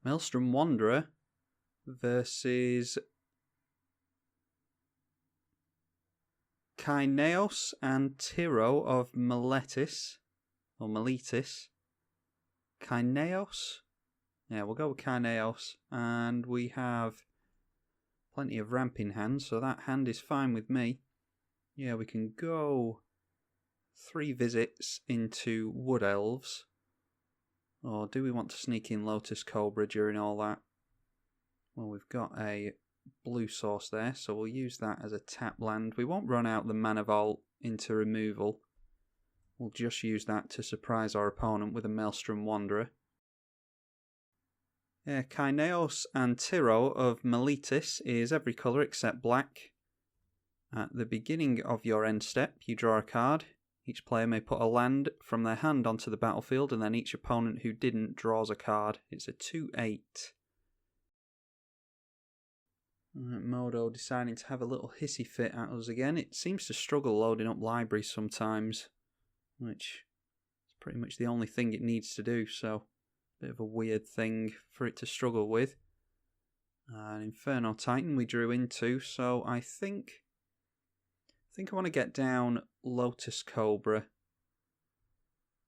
Maelstrom Wanderer versus Kaineos and Tyro of Miletis, or Miletis. Kaineos? Yeah, we'll go with Kaineos. And we have plenty of ramp in hand, so that hand is fine with me. Yeah, we can go 3 visits into Wood Elves. Or do we want to sneak in Lotus Cobra during all that? Well, we've got a blue source there, so we'll use that as a tap land. We won't run out the mana vault into removal. We'll just use that to surprise our opponent with a Maelstrom Wanderer. Yeah, Kaineos and Tyro of Miletis is every colour except black. At the beginning of your end step, you draw a card. Each player may put a land from their hand onto the battlefield, and then each opponent who didn't draws a card. It's a 2/8. Modo deciding to have a little hissy fit at us again. It seems to struggle loading up libraries sometimes, which is pretty much the only thing it needs to do, so a bit of a weird thing for it to struggle with. An Inferno Titan we drew into, so I think I want to get down Lotus Cobra,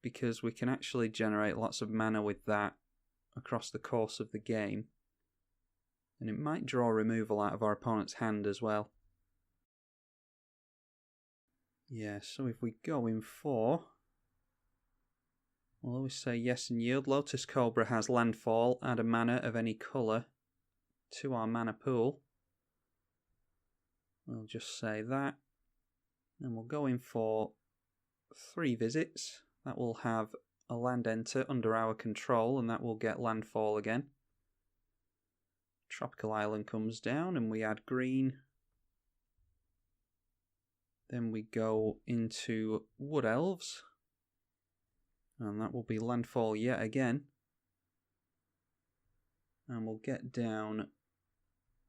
because we can actually generate lots of mana with that across the course of the game. And it might draw removal out of our opponent's hand as well. Yeah, so if we go in for... We'll always say yes and yield. Lotus Cobra has landfall, add a mana of any colour to our mana pool. We'll just say that. And we'll go in for 3 visits. That will have a land enter under our control, and that will get landfall again. Tropical Island comes down and we add green. Then we go into Wood Elves, and that will be landfall yet again. And we'll get down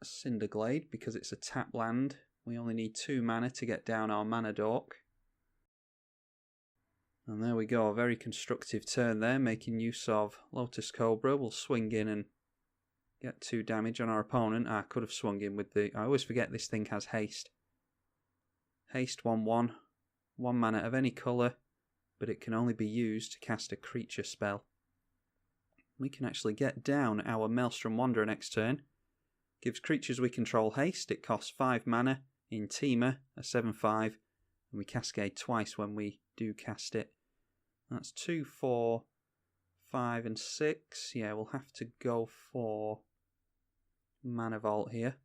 a Cinderglade because it's a tap land. We only need 2 mana to get down our mana dork. And there we go, a very constructive turn there, making use of Lotus Cobra. We'll swing in and get 2 damage on our opponent. I could have swung in with the... I always forget this thing has haste. Haste 1/1. 1 mana of any colour, but it can only be used to cast a creature spell. We can actually get down our Maelstrom Wanderer next turn. Gives creatures we control haste. It costs 5 mana in Teamer, a 7/5, and we cascade twice when we do cast it. That's 2, 4, 5 and 6. Yeah, we'll have to go for Mana Vault here.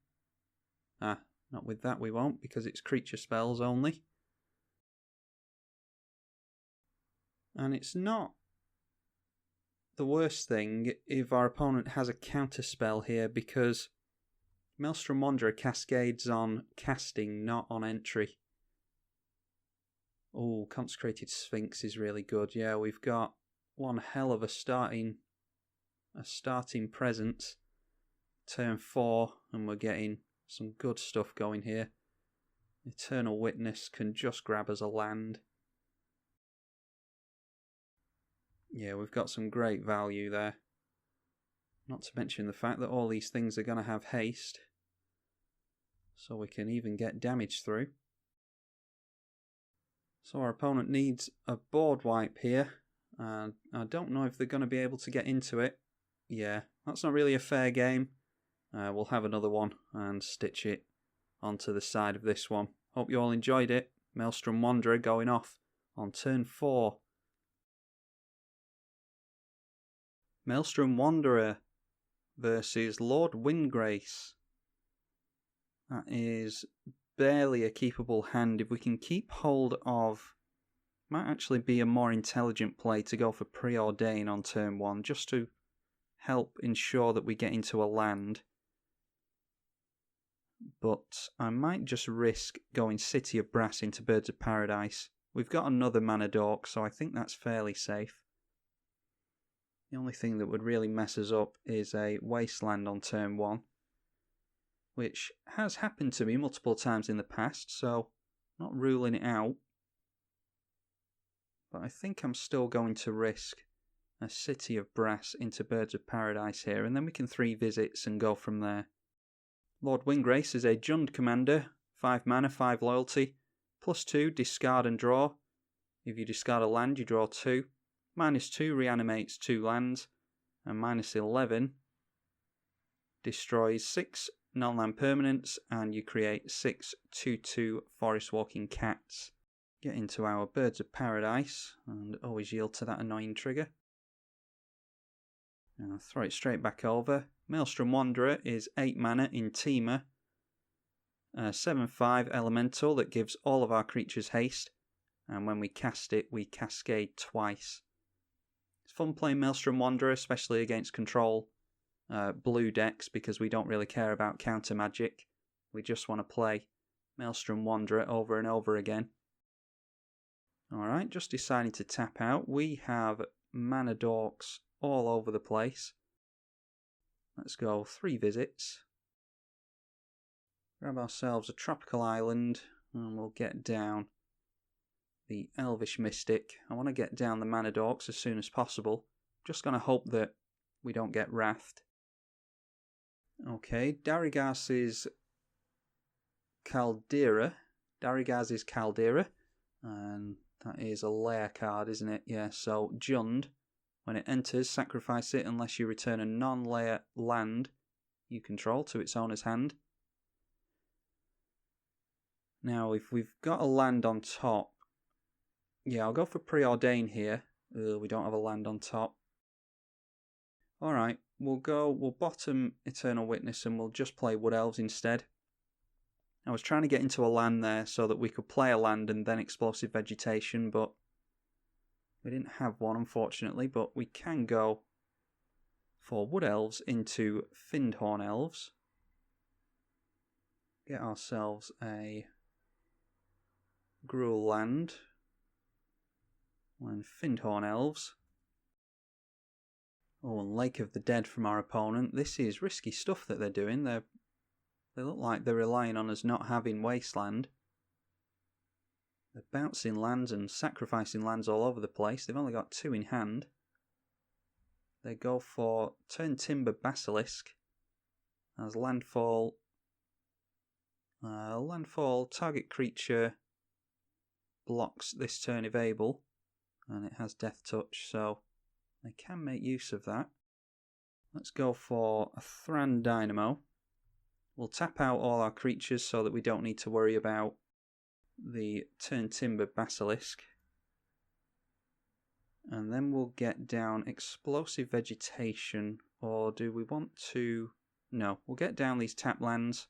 Not with that we won't, because it's creature spells only. And it's not the worst thing if our opponent has a counter spell here, because Maelstrom Wanderer cascades on casting, not on entry. Oh, Consecrated Sphinx is really good. Yeah, we've got one hell of a starting presence. Turn 4, and we're getting some good stuff going here. Eternal Witness can just grab us a land. Yeah, we've got some great value there. Not to mention the fact that all these things are going to have haste, so we can even get damage through. So our opponent needs a board wipe here, and I don't know if they're going to be able to get into it. Yeah, that's not really a fair game. We'll have another one and stitch it onto the side of this one. Hope you all enjoyed it. Maelstrom Wanderer going off on turn 4. Maelstrom Wanderer versus Lord Windgrace. That is barely a keepable hand. If we can keep hold of... Might actually be a more intelligent play to go for Preordain on turn 1, just to help ensure that we get into a land. But I might just risk going City of Brass into Birds of Paradise. We've got another mana dork, so I think that's fairly safe. The only thing that would really mess us up is a Wasteland on turn 1, which has happened to me multiple times in the past, so not ruling it out. But I think I'm still going to risk a City of Brass into Birds of Paradise here, and then we can 3 visits and go from there. Lord Windgrace is a Jund commander, 5 mana, 5 loyalty, +2, discard and draw. If you discard a land, you draw 2. -2 reanimates 2 lands, and -11 destroys 6 non-land permanents, and you create 6 2/2 forest walking cats. Get into our Birds of Paradise, and always yield to that annoying trigger. Now throw it straight back over. Maelstrom Wanderer is 8 mana in Teamer, 7/5 elemental that gives all of our creatures haste, and when we cast it, we cascade twice. It's fun playing Maelstrom Wanderer, especially against control blue decks, because we don't really care about counter magic. We just want to play Maelstrom Wanderer over and over again. Alright, just deciding to tap out. We have mana dorks all over the place. Let's go 3 visits. Grab ourselves a tropical island, and we'll get down the Elvish Mystic. I want to get down the mana dorks as soon as possible. Just going to hope that we don't get wrathed. Okay, Darrigas's Caldera. Darrigas's Caldera. And that is a lair card, isn't it? Yeah, so Jund. When it enters, sacrifice it unless you return a non-lair land you control to its owner's hand. Now, if we've got a land on top, yeah, I'll go for Preordain here. We don't have a land on top. Alright, we'll bottom Eternal Witness and we'll just play Wood Elves instead. I was trying to get into a land there so that we could play a land and then Explosive Vegetation, but we didn't have one, unfortunately, but we can go for Wood Elves into Findhorn Elves. Get ourselves a Gruul land. And Findhorn Elves. Oh, and Lake of the Dead from our opponent. This is risky stuff that they're doing. They look like they're relying on us not having Wasteland. They're bouncing lands and sacrificing lands all over the place. They've only got 2 in hand. They go for Turn Timber Basilisk as landfall. Landfall, target creature blocks this turn if able, and it has Death Touch, so they can make use of that. Let's go for a Thran Dynamo. We'll tap out all our creatures so that we don't need to worry about the Turn Timber Basilisk. And then we'll get down Explosive Vegetation, or do we want to... No, we'll get down these tap lands.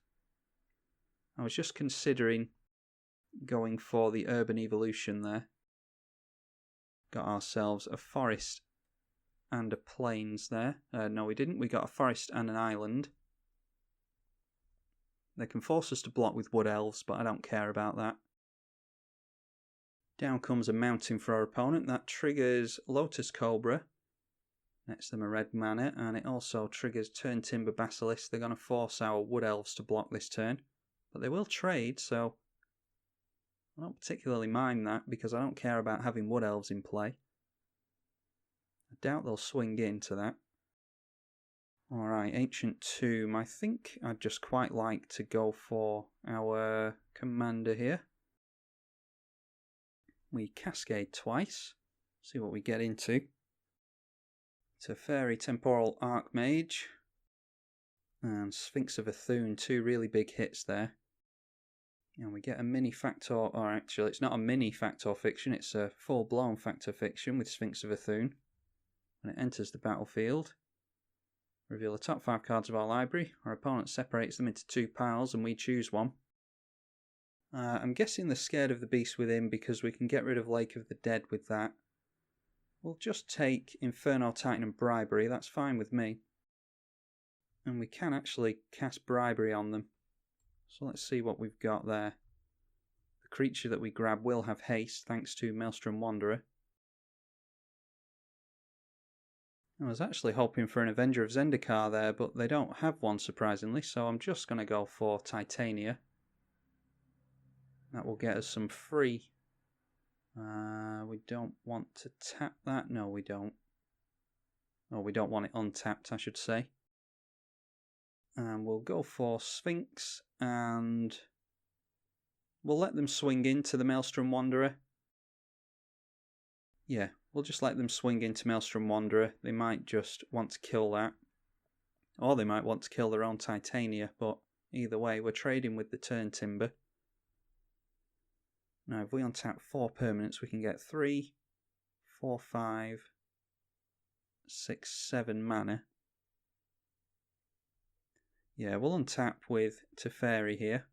I was just considering going for the Urban Evolution there. Got ourselves a forest and a plains there. No, we didn't. We got a forest and an island. They can force us to block with Wood Elves, but I don't care about that. Down comes a mountain for our opponent. That triggers Lotus Cobra. Nets them a red mana, and it also triggers Turn Timber Basilisk. They're going to force our Wood Elves to block this turn. But they will trade, so I don't particularly mind that, because I don't care about having Wood Elves in play. I doubt they'll swing into that. Alright, Ancient Tomb. I think I'd just quite like to go for our commander here. We cascade twice. See what we get into. It's a Fairy Temporal Archmage and Sphinx of Athun, 2 really big hits there. And we get a mini factor, or actually it's not a mini factor fiction, it's a full-blown factor fiction with Sphinx of Athun. When it enters the battlefield, reveal the top 5 cards of our library. Our opponent separates them into 2 piles and we choose one. I'm guessing they're scared of the Beast Within because we can get rid of Lake of the Dead with that. We'll just take Inferno Titan and Bribery, that's fine with me. And we can actually cast Bribery on them. So let's see what we've got there. The creature that we grab will have haste thanks to Maelstrom Wanderer. I was actually hoping for an Avenger of Zendikar there, but they don't have one surprisingly, so I'm just going to go for Titania. That will get us some free. We don't want to tap that. No, we don't. Or we don't want it untapped, I should say. And we'll go for Sphinx, and we'll let them swing into the Maelstrom Wanderer. Yeah, we'll just let them swing into Maelstrom Wanderer. They might just want to kill that. Or they might want to kill their own Titania, but either way, we're trading with the turn timber. Now, if we untap 4 permanents, we can get 3, 4, 5, 6, 7 mana. Yeah, we'll untap with Teferi here.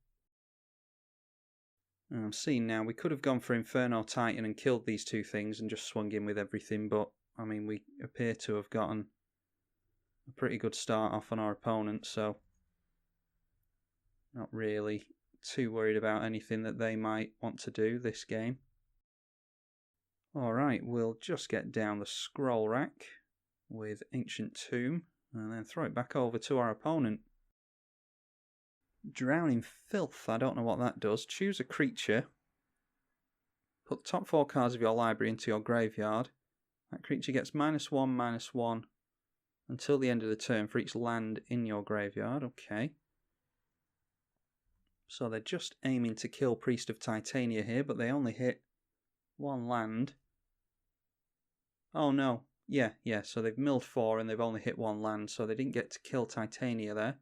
And I'm seeing now, we could have gone for Inferno Titan and killed these 2 things and just swung in with everything, but, I mean, we appear to have gotten a pretty good start off on our opponent, so not really too worried about anything that they might want to do this game. Alright, we'll just get down the scroll rack with Ancient Tomb and then throw it back over to our opponent. Drowning Filth, I don't know what that does. Choose a creature. Put the top 4 cards of your library into your graveyard. That creature gets -1/-1 until the end of the turn for each land in your graveyard. Okay. So they're just aiming to kill Priest of Titania here, but they only hit 1 land. Oh no. Yeah, so they've milled 4 and they've only hit 1 land, so they didn't get to kill Titania there.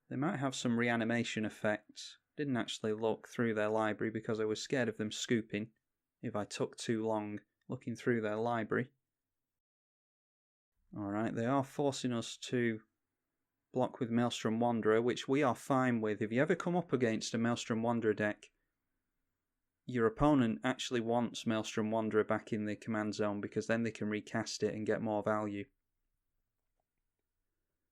They might have some reanimation effects. Didn't actually look through their library because I was scared of them scooping if I took too long looking through their library. Alright, they are forcing us to block with Maelstrom Wanderer, which we are fine with. If you ever come up against a Maelstrom Wanderer deck, your opponent actually wants Maelstrom Wanderer back in the command zone because then they can recast it and get more value.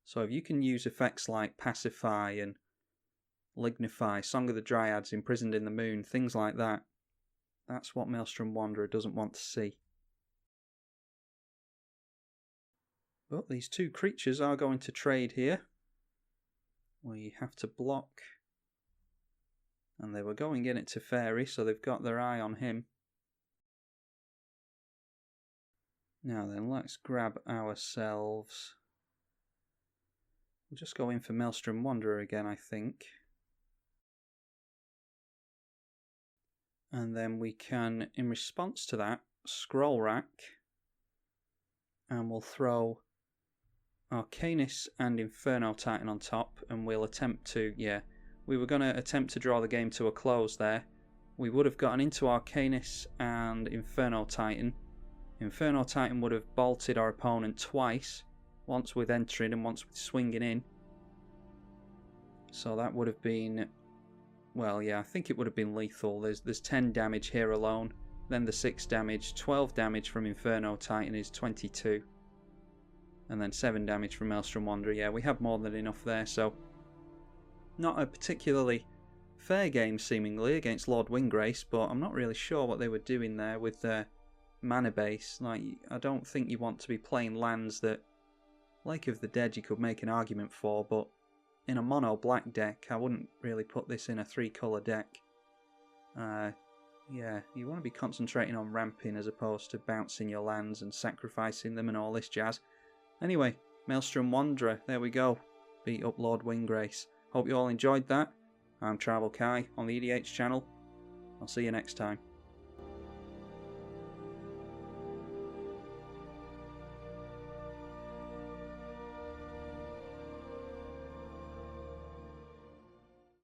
So if you can use effects like Pacify and Lignify, Song of the Dryads, Imprisoned in the Moon, things like that, that's what Maelstrom Wanderer doesn't want to see. But these 2 creatures are going to trade here. We have to block. And they were going in at Teferi, so they've got their eye on him. Now then, let's grab ourselves. We'll just go in for Maelstrom Wanderer again, I think. And then we can, in response to that, scroll rack. And we'll throw Arcanis and Inferno Titan on top. And we'll attempt to, we were going to attempt to draw the game to a close there. We would have gotten into Arcanis and Inferno Titan. Inferno Titan would have bolted our opponent twice. Once with entering and once with swinging in. So that would have been, well, yeah, I think it would have been lethal. There's 10 damage here alone. Then the 6 damage, 12 damage from Inferno Titan is 22. And then 7 damage from Maelstrom Wanderer. Yeah, we have more than enough there, so not a particularly fair game seemingly against Lord Windgrace, but I'm not really sure what they were doing there with their mana base. Like, I don't think you want to be playing lands that Lake of the Dead you could make an argument for, but in a mono black deck I wouldn't really put this in a 3-colour deck. Yeah, you want to be concentrating on ramping as opposed to bouncing your lands and sacrificing them and all this jazz. Anyway, Maelstrom Wanderer, there we go. Beat up Lord Windgrace. Hope you all enjoyed that. I'm tribalkai on the EDH channel. I'll see you next time.